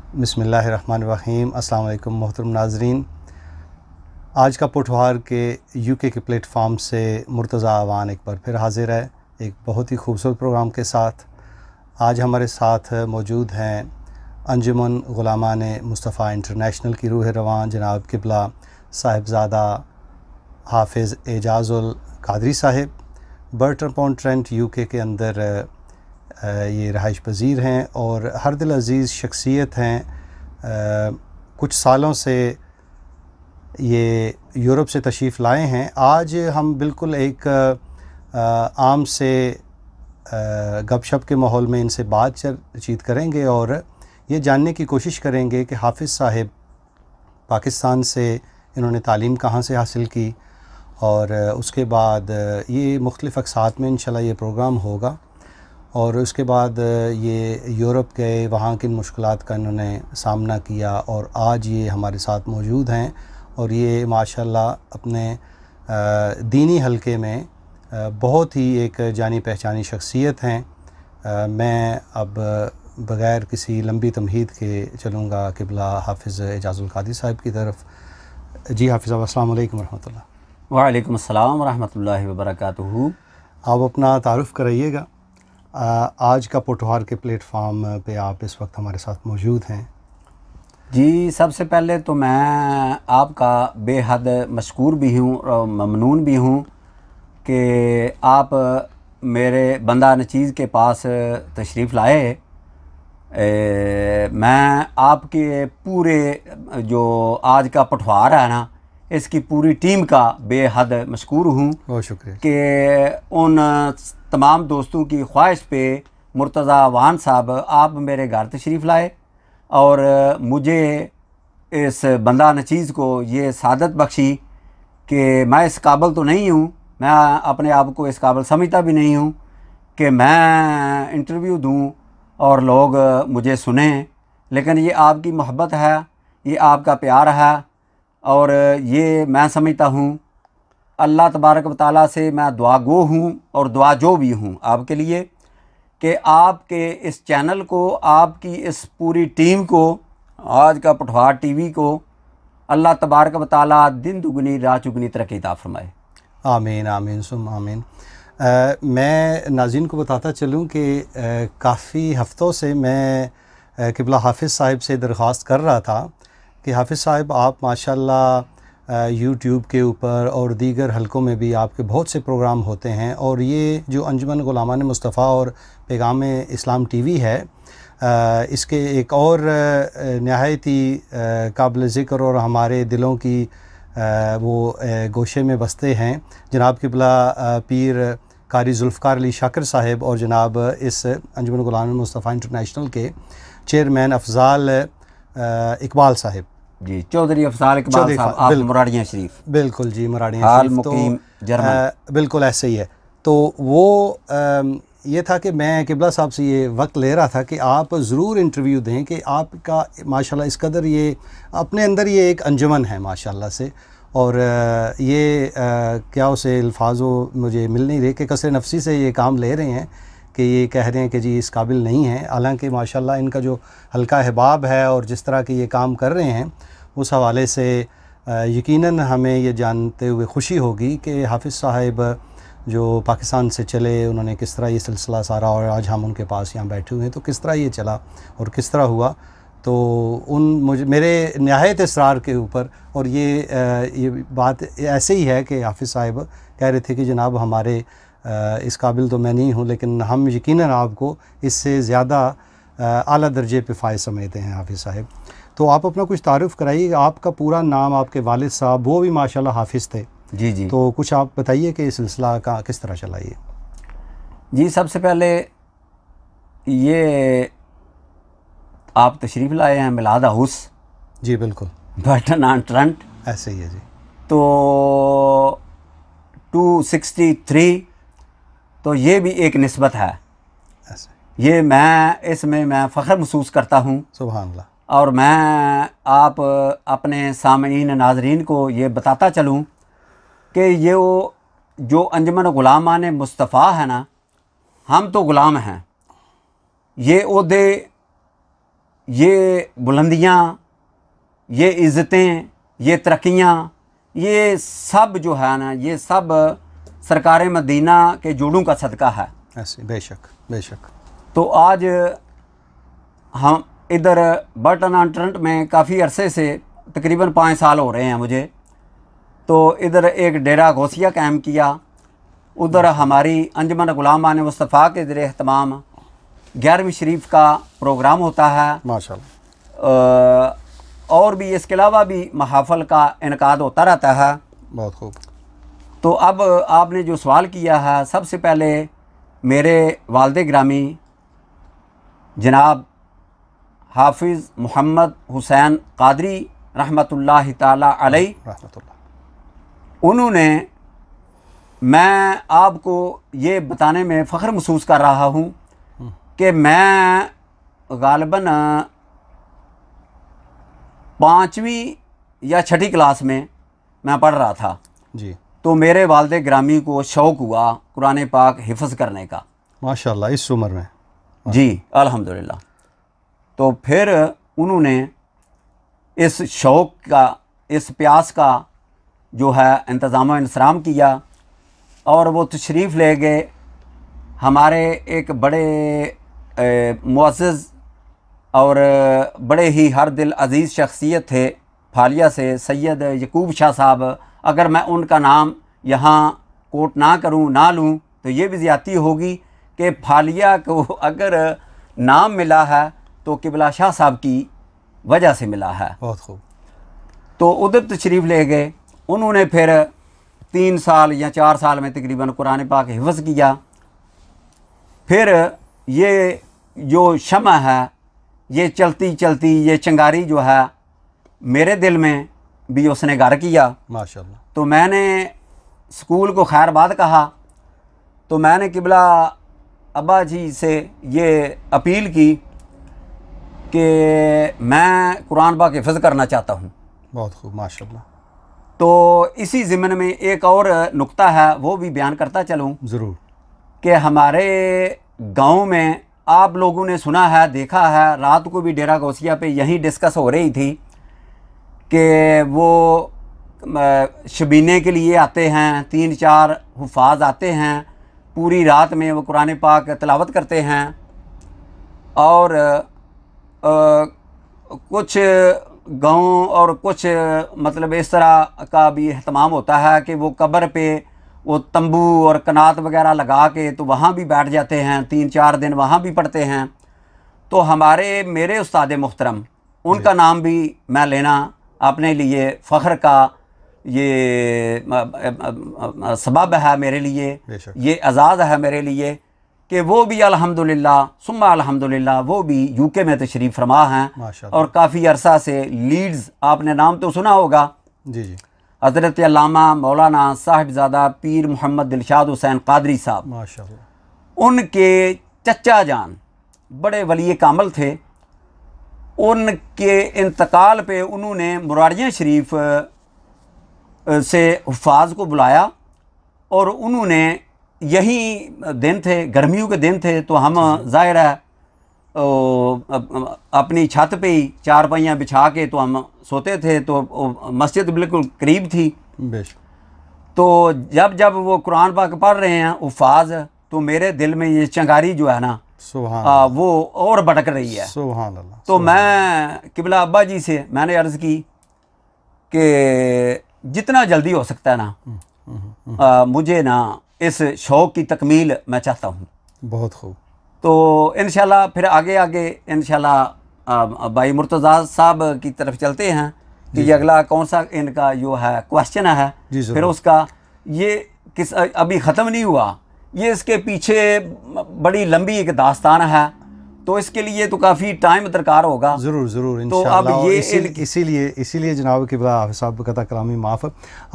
बिस्मिल्लाहिर्रहमानिर्रहीम। अस्सलाम वालेकुम मोहतरम नाज़रीन। आज का पुठवार के यूके के प्लेटफॉर्म से मुर्तज़ा अवान एक बार फिर हाज़िर है एक बहुत ही खूबसूरत प्रोग्राम के साथ। आज हमारे साथ मौजूद हैं अंजुमन ग़ुलामान मुस्तफ़ा इंटरनेशनल की रूह रवान जनाब क़िबला साहिबज़ादा हाफ़िज़ Ijazul Qadri Sahib. Burton upon Trent UK के अंदर ये रहाइश पज़ीर हैं और हर दिल अज़ीज़ शख्सियत हैं। कुछ सालों से ये यूरोप से तशरीफ़ लाए हैं। आज हम बिल्कुल एक आम से गपशप के माहौल में इनसे बातचीत करेंगे और ये जानने की कोशिश करेंगे कि हाफ़िज़ साहिब पाकिस्तान से इन्होंने तालीम कहाँ से हासिल की और उसके बाद ये मुख्तलिफ़ अक़सात में इंशाल्लाह ये प्रोग्राम होगा। और उसके बाद ये यूरोप गए, वहाँ किन मुश्किलात का इन्होंने सामना किया और आज ये हमारे साथ मौजूद हैं और ये माशाल्लाह अपने दीनी हलके में बहुत ही एक जानी पहचानी शख्सियत हैं। मैं अब बग़ैर किसी लंबी तमहीद के चलूँगा क़िबला हाफ़िज़ एजाज़ुल क़ादरी साहिब की तरफ। जी हाफ़िज़, अस्सलाम वालेकुम रहमतुल्लाह। वालेकुम अस्सलाम रहमतुल्लाहि व बरकातुहू। आप अपना तारुफ़ कराइएगा। आज का पुठवार के प्लेटफॉर्म पे आप इस वक्त हमारे साथ मौजूद हैं। जी, सबसे पहले तो मैं आपका बेहद मशकूर भी हूँ और ममनून भी हूँ कि आप मेरे बंदा नचीज़ के पास तशरीफ़ लाए। मैं आपके पूरे जो आज का पठवार है ना, इसकी पूरी टीम का बेहद मशकूर हूँ। बहुत शुक्रिया कि उन तमाम दोस्तों की ख्वाहिश पे मुर्तज़ा अवान साहब आप मेरे घर तशरीफ़ लाए और मुझे इस बंदा नचीज़ को ये सादत बख्शी कि मैं इस काबिल तो नहीं हूँ, मैं अपने आप को इस काबिल समझता भी नहीं हूँ कि मैं इंटरव्यू दूँ और लोग मुझे सुने, लेकिन ये आपकी मोहब्बत है, ये आपका प्यार है और ये मैं समझता हूँ अल्लाह तबारक व तआला से मैं दुआ गो हूँ और दुआ जो भी हूँ आपके लिए कि आपके इस चैनल को, आपकी इस पूरी टीम को, आज का पठवार टीवी को अल्लाह तबारक व तआला दिन दुगनी रात चुगनी तरक्की अता फरमाए। आमीन आमीन सुम आमीन। मैं नाज़रीन को बताता चलूँ कि काफ़ी हफ़्तों से मैं क़िबला हाफ़िज़ साहिब से दरख्वास्त कर रहा था कि हाफ़िज़ साहिब आप माशाल्लाह यूट्यूब के ऊपर और दीगर हलकों में भी आपके बहुत से प्रोग्राम होते हैं और ये जो अंजुमन ग़ुलामान मुस्तफ़ा और पैगाम इस्लाम टीवी है, इसके एक और नहायत ही काबिल ज़िक्र और हमारे दिलों की वो गोशे में बसते हैं जनाब क़िबला पीर कारी ज़ुल्फ़कार अली शाकिर साहिब और जनाब इस अंजुमन ग़ुलामान मुस्तफ़ा इंटरनेशनल के चेयरमैन अफ़ज़ाल इकबाल साहिब। जी, चौधरी अफ़ज़ाल इकबाल साहब, आप मुराड़ियाँ शरीफ। बिल्कुल जी, मुराड़ियाँ शरीफ मुकीम जर्मन। बिल्कुल ऐसे ही है। तो वो ये था कि मैं क़िबला साहब से ये वक्त ले रहा था कि आप ज़रूर इंटरव्यू दें कि आपका माशाल्लाह इस कदर ये अपने अंदर ये एक अंजुमन है माशाल्लाह से और ये क्या उसे अल्फाज़ों मुझे मिल नहीं रहे कि कसर नफसी से ये काम ले रहे हैं कि ये कह रहे हैं कि जी इस काबिल नहीं है, हालांकि माशाल्लाह इनका जो हल्का अहबाब है और जिस तरह के ये काम कर रहे हैं उस हवाले से यकीनन हमें ये जानते हुए खुशी होगी कि हाफ़िज़ साहिब जो पाकिस्तान से चले, उन्होंने किस तरह ये सिलसिला सारा और आज हम उनके पास यहाँ बैठे हुए हैं तो किस तरह ये चला और किस तरह हुआ। तो मुझे मेरे नहायत इसरार के ऊपर और ये बात ऐसे ही है कि हाफ़िज़ साहिब कह रहे थे कि जनाब हमारे इस काबिल तो मैं नहीं हूँ, लेकिन हम यकीनन आपको इससे ज़्यादा आला दर्जे पे फ़ायज़ समझते हैं हाफ़िज़ साहिब। तो आप अपना कुछ तारुफ़ कराइए, आपका पूरा नाम, आपके वालिद साहब वो भी माशाल्लाह हाफ़िज़ थे। जी जी, तो कुछ आप बताइए कि इस सिलसिला का किस तरह चला ये। जी, सबसे पहले ये आप तशरीफ़ लाए हैं मिलाद हाउस। जी बिल्कुल, बर्टन ऑन ट्रेंट, ऐसे ही है जी। तो 263, तो ये भी एक निस्बत है, ऐसे ये मैं इसमें मैं फ़ख्र महसूस करता हूँ। सुभान अल्लाह। और मैं आप अपने सामईन नाज़रीन को ये बताता चलूँ कि ये वो जो अंजुमन ग़ुलामान मुस्तफ़ा है ना, हम तो ग़ुलाम हैं, ये ओहदे ये बुलंदियाँ, ये इज़्ज़तें, ये तरक्कियाँ, ये सब जो है ना, ये सब सरकार मदीना के जोड़ों का सदका है। ऐसे बेशक बेशक। तो आज हम इधर बर्टन ऑन ट्रेंट में काफ़ी अरसे से, तकरीबन 5 साल हो रहे हैं मुझे, तो इधर एक डेरा गौसिया कायम किया। उधर हमारी अंजुमन गुलामान मुस्तफ़ा के ज़रिए एहतमाम 11वीं शरीफ का प्रोग्राम होता है माशाल्लाह। और भी इसके अलावा भी महाफल का इनकाद होता रहता है। बहुत खूब। तो अब आपने जो सवाल किया है, सबसे पहले मेरे वालिद गिरामी जनाब हाफिज़ मोहम्मद हुसैन कादरी रहमतुल्लाह ताला अलैह, उन्होंने, मैं आपको ये बताने में फ़ख्र महसूस कर रहा हूँ कि मैं गालिबन 5वीं या 6ठी क्लास में मैं पढ़ रहा था जी। तो मेरे वालिद गिरामी को शौक़ हुआ कुरान पाक हिफ्ज़ करने का। माशाल्लाह, इस उम्र में। जी अल्हम्दुलिल्लाह। तो फिर उन्होंने इस शौक़ का, इस प्यास का जो है इंतज़ाम इंतज़ाम किया और वो तशरीफ़ ले गए। हमारे एक बड़े मुअज़्ज़ज़ और बड़े ही हर दिल अज़ीज़ शख्सियत थे फालिया से, सैयद यकूब शाह साहब। अगर मैं उनका नाम यहाँ कोट ना करूँ, ना लूँ, तो ये भी ज़्यादती होगी कि फालिया को अगर नाम मिला है तो किबला शाह साहब की वजह से मिला है। बहुत खूब। तो उधर तशरीफ़ ले गए। उन्होंने फिर 3 साल या 4 साल में तकरीबन कुरान पाक हिफ्ज़ किया। फिर ये जो शम्मा है, ये चलती चलती ये चिंगारी जो है मेरे दिल में भी उसने घर किया माशाल्लाह। तो मैंने स्कूल को खैरबाद कहा। तो मैंने किबला अब्बा जी से ये अपील की कि मैं कुरान पाक हिफ्ज़ करना चाहता हूँ। बहुत खूब माशाल्लाह। तो इसी ज़िम्मन में एक और नुक्ता है, वो भी बयान करता चलूँ ज़रूर, कि हमारे गांव में आप लोगों ने सुना है, देखा है, रात को भी डेरा गौसिया पे यही डिस्कस हो रही थी कि वो शबीने के लिए आते हैं, 3-4 हुफ़ाज़ आते हैं, पूरी रात में वो कुरान पाक तिलावत करते हैं और कुछ गाँव और कुछ मतलब इस तरह का भी एहतमाम होता है कि वो कब्र पे वो तंबू और कनात वगैरह लगा के तो वहाँ भी बैठ जाते हैं, 3-4 दिन वहाँ भी पढ़ते हैं। तो हमारे मेरे उस्ताद मोहतरम, उनका नाम भी मैं लेना अपने लिए फ़ख्र का ये सबब है मेरे लिए, ये एजाज़ है मेरे लिए कि वो भी अल्हम्दुलिल्लाह सुम्मा अल्हम्दुलिल्लाह वो भी यूके में तशरीफ़ फरमा हैं और काफ़ी अरसा से लीड्स, आपने नाम तो सुना होगा जी जी, हज़रत अल्लामा मौलाना साहिबज़ादा पीर मोहम्मद दिलशाद हुसैन कादरी साहब, माशाअल्लाह। उनके चचा जान बड़े वली कामिल थे। उनके इंतकाल पे उन्होंने मुरारियाँ शरीफ से हुफ़ाज़ को बुलाया और उन्होंने, यही दिन थे, गर्मियों के दिन थे, तो हम ज़ाहिर है अपनी छत पे ही चारपाइयाँ बिछा के तो हम सोते थे, तो मस्जिद बिल्कुल करीब थी। तो जब जब वो कुरान पाक पढ़ रहे हैं हुफ़ाज़, तो मेरे दिल में ये चिंगारी जो है ना वो और भटक रही है। सुभान अल्लाह। तो मैं किबला अब्बा जी से मैंने अर्ज़ की कि जितना जल्दी हो सकता है ना मुझे ना इस शौक़ की तकमील मैं चाहता हूँ। बहुत खूब। तो इंशाल्लाह फिर आगे आगे इंशाल्लाह भाई मुर्तज़ा साहब की तरफ चलते हैं कि ये अगला कौन सा इनका जो है क्वेश्चन है, फिर उसका ये किस अभी ख़त्म नहीं हुआ, ये इसके पीछे बड़ी लंबी एक दास्तान है, तो इसके लिए तो काफ़ी टाइम दरकार होगा। ज़रूर ज़रूर तो अब ये इसीलिए जनाब किबला हाफ़िज़ साहब का कलामी माफ़,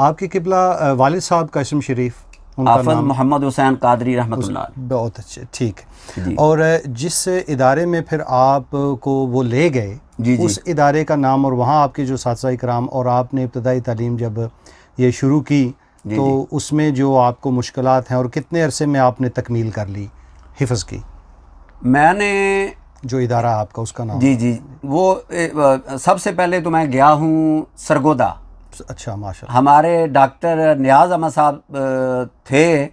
आपके किबला वालिद साहब का इसम शरीफ हाफ़िज़ मोहम्मद हुसैन कादरी रहमतुल्लाह। बहुत अच्छे, ठीक है। और जिस इदारे में फिर आपको वो ले गए, उस इदारे का नाम और वहाँ आपके जो साथी कराम और आपने इब्तदाई तालीम जब ये शुरू की तो उसमें जो आपको मुश्किलात हैं और कितने अरसे में आपने तकमील कर ली, हिफ्ज़ की? मैंने जो इदारा आपका उसका नाम? जी जी, वो सबसे पहले तो मैं गया हूँ सरगोदा। अच्छा, माशाल्लाह। हमारे डॉक्टर नियाज अहमद साहब थे,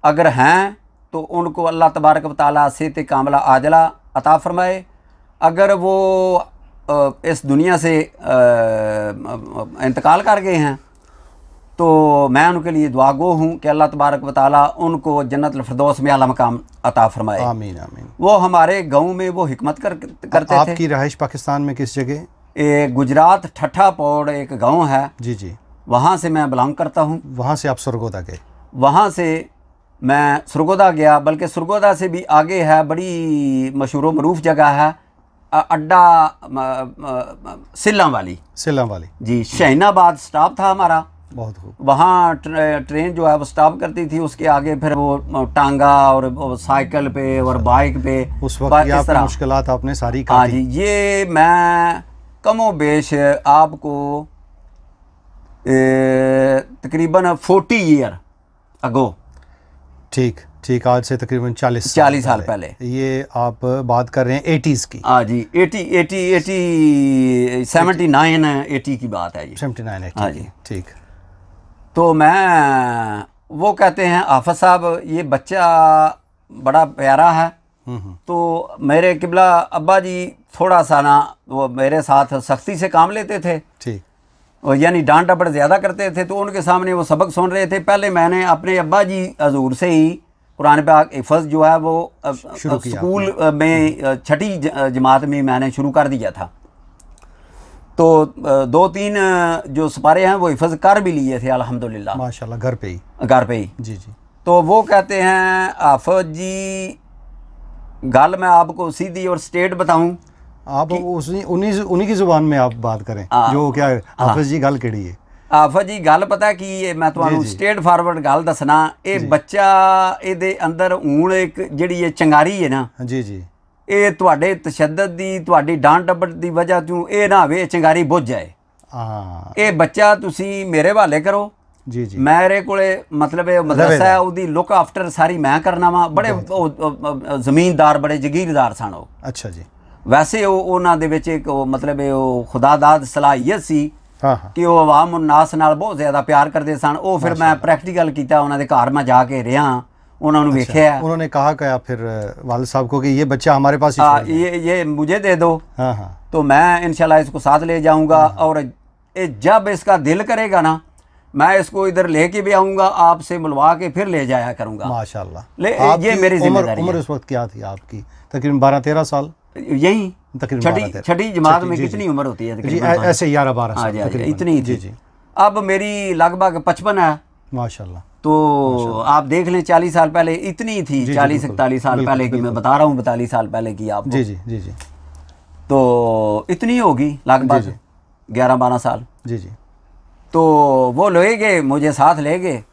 अगर हैं तो उनको अल्लाह तबारक व तआला सेहत कामिला आजला अता फरमाए। अगर वो इस दुनिया से इंतकाल कर गए हैं तो मैं उनके लिए दुआ गो हूँ कि अल्लाह तबारक व तआला उनको जन्नतुल फिरदौस में आला मकाम अता फरमाए। आमीन आमीन। वो हमारे गांव में वो हिकमत करते थे। आपकी रहाइश पाकिस्तान में किस जगह? गुजरात ठट्ठा पौड़ एक गांव है। जी जी, वहाँ से मैं बिलोंग करता हूँ। वहाँ से आप सरगोदा गए? वहाँ से मैं सरगोदा गया, बल्कि सरगोदा से भी आगे है, बड़ी मशहूर मरूफ जगह है, अड्डा सिल्लां वाली। सिल्लां वाली, जी, शाहीनाबाद स्टॉप था हमारा। बहुत खूब। वहाँ ट्रेन जो है वो स्टॉप करती थी, उसके आगे फिर वो टांगा और वो साइकिल पे और बाइक पे उस वक्त इस तरह मुश्किलात आपने सारी हाँ काटी। जी, ये मैं कमो बेश आपको तकरीबन 40 ईयर अगो, ठीक ठीक, आज से तकरीबन 40 साल पहले। ये आप बात कर रहे हैं 80s की? हाँ जी, 80 की बात है ये। 79 80। हाँ जी, ठीक। तो मैं, वो कहते हैं हाफिज साहब ये बच्चा बड़ा प्यारा है। तो मेरे किबला अब्बा जी थोड़ा सा ना वो मेरे साथ सख्ती से काम लेते थे, ठीक, और यानी डांट डपट ज़्यादा करते थे। तो उनके सामने वो सबक सुन रहे थे। पहले मैंने अपने अब्बा जी हजूर से ही कुरान पाक हिफ़्ज़ जो है वो स्कूल में छठी जमात में मैंने शुरू कर दिया था। तो 2-3 जो सिपारे हैं वो हिफ़्ज़ कर भी लिए थे अल्हम्दुलिल्लाह, माशाल्लाह, घर पे ही? घर पे ही। जी जी। तो वो कहते हैं हाफिज जी, गल मैं आपको सीधी और स्टेट बताऊं, आप उन्हीं की जुबान में आप बात करें जो क्या हाफिज जी गल केड़ी है? हाफिज जी गल पता की है, मैं तुहानू स्ट्रेट फॉरवर्ड गल दसना। ये बच्चा ਇਹਦੇ अंदर हूँ एक जिहड़ी ये चंगारी है ना, जी जी, ये तुहाडे तशद्दद दी, तुहाडी डांट डपट दी वजह तो ये ना होवे चंगारी बुझ जाए। हाँ, ये बच्चा तुसी मेरे हवाले करो। जी जी, मेरे कोले मतलब मदरसा है, उसकी लुक आफ्टर सारी मैं करना वा। बड़े जमीनदार, बड़े जगीरदार सन वो। अच्छा जी। वैसे उन्होंने दे विच एक मतलब खुदादाद सलाहियत सी हाँ, कि वो आवाम उन्नास नाल बहुत ज़्यादा प्यार करते सन। वो फिर मैं प्रैक्टिकल किया, उन्होंने घर में जाके रहा, उन्होंने वेख्या। उन्होंने कहा क्या फिर वालिद साहब को कि ये बच्चा हमारे पास ही ये मुझे दे दो। हाँ हाँ, तो मैं इंशाल्लाह इसको साथ ले जाऊंगा, और जब इसका दिल करेगा ना मैं इसको इधर लेके भी आऊँगा, आपसे मिलवा के फिर ले जाया करूँगा। माशाल्लाह। ये मेरी जिम्मेदारी। उम्र उस वक्त क्या थी आपकी? तकरीबन 12-13 साल? यही तकरीबन छठी जमात में कितनी उम्र होती है? ऐसे 11-12 साल इतनी ही थी। अब मेरी लगभग 55 है माशाल्लाह। तो आप देख लें 40 साल पहले इतनी थी। 40-41 साल पहले की मैं बता रहा हूँ, 42 साल पहले की आपको। जी जी जी जी। तो इतनी होगी लगभग 11-12 साल। जी जी। तो वो ले गए, मुझे साथ ले गए।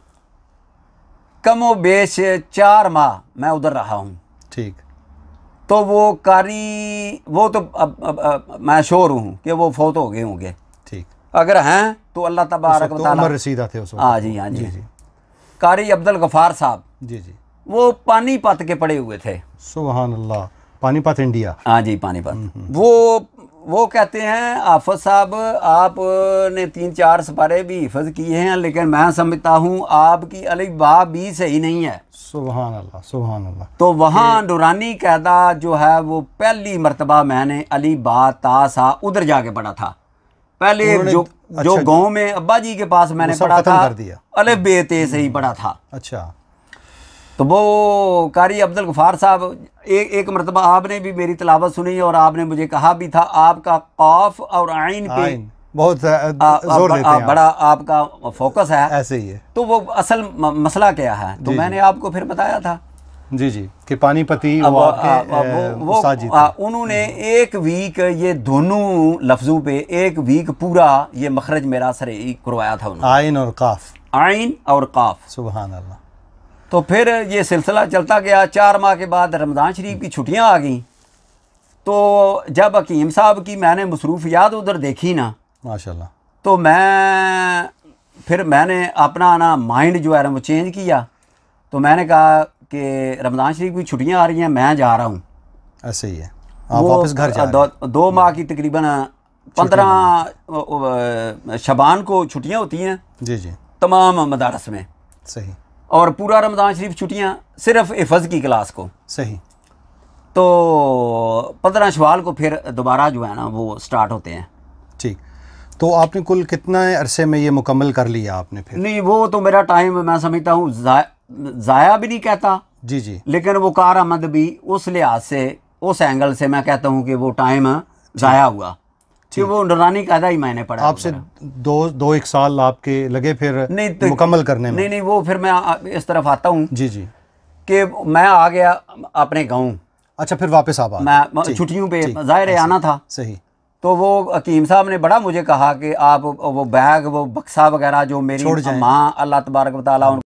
कमो बेश 4 माह मैं उधर रहा हूँ। ठीक। तो वो कारी, वो तो अब मैं श्योर हूँ कि वो फौत हो गए होंगे। ठीक। अगर हैं तो अल्लाह तबारक व तआला। उमर रसीदा थे उस वक्त? हाँ जी, हाँ जी जी। कारी अब्दुल गफ़ार साहब, जी जी, वो पानीपत के पड़े हुए थे। सुभान अल्लाह। पानीपत इंडिया? हाँ जी, पानीपत। वो कहते हैं हाफिज साहब आपने 3-4 सिपारे भी हिफज किए हैं, लेकिन मैं समझता हूँ आपकी अलिफ बा भी सही नहीं है। सुभान अल्लाह, सुभान अल्लाह। तो वहाँ नूरानी कायदा जो है वो पहली मरतबा मैंने अलिफ बा ता सा उधर जाके पढ़ा था। पहले जो गांव में अब्बा जी के पास मैंने पढ़ा था, अलिफ बे ते से ही पढ़ा था। अच्छा। तो वो कारी अब्दुल गफ़ार साहब, एक मरतबा आपने भी मेरी तिलावत सुनी और आपने मुझे कहा भी था आपका क़ाफ और आइन पे बहुत जोर देते हैं, बड़ा आपका फोकस है। ऐसे ही है। तो वो असल मसला क्या है, तो मैंने आपको फिर बताया था। जी जी, कि पानीपति वो आपके उन्होंने 1 वीक ये दोनों लफ्ज़ों पे 1 वीक पूरा ये मखरज मेरा सही करवाया था उन्होंने, आइन और काफ, आइन और काफ। सुभान अल्लाह। तो फिर ये सिलसिला चलता गया। 4 माह के बाद रमज़ान शरीफ की छुट्टियां आ गई। तो जब हकीम साहब की मैंने मसरूफियात उधर देखी ना, माशाल्लाह, तो मैंने अपना ना माइंड जो है वो चेंज किया। तो मैंने कहा कि रमज़ान शरीफ की छुट्टियां आ रही हैं, मैं जा रहा हूँ। ऐसे ही है। आप वापस घर जा रहे हैं। 2 माह की तकरीबन 15 शबान को छुट्टियां होती हैं जी जी, तमाम मदारस में, सही और पूरा रमज़ान शरीफ छुट्टियां सिर्फ हिफ़्ज़ की क्लास को। सही। तो 15 शवाल को फिर दोबारा जो है ना वो स्टार्ट होते हैं। ठीक, तो आपने कुल कितना अरसे में ये मुकम्मल कर लिया आपने फिर? नहीं, वो तो मेरा टाइम मैं समझता हूँ ज़ाया भी नहीं कहता, जी जी, लेकिन वो कारआमद भी उस लिहाज से, उस एंगल से मैं कहता हूँ कि वो टाइम ज़ाया हुआ कि वो नूरानी कायदा ही मैंने पढ़ा। आपसे दो एक साल आपके लगे फिर नहीं मुकम्मल करने में? नहीं, वो फिर मैं इस तरफ आता हूँ जी जी, कि मैं आ गया अपने गाँव। अच्छा, फिर वापस आप मैं छुट्टियों पे ज़ाहिर है आना था। सही। तो वो हकीम साहब ने बड़ा मुझे कहा कि आप वो बैग, वो बक्सा वगैरह जो मेरी माँ अल्लाह तबारक व तआला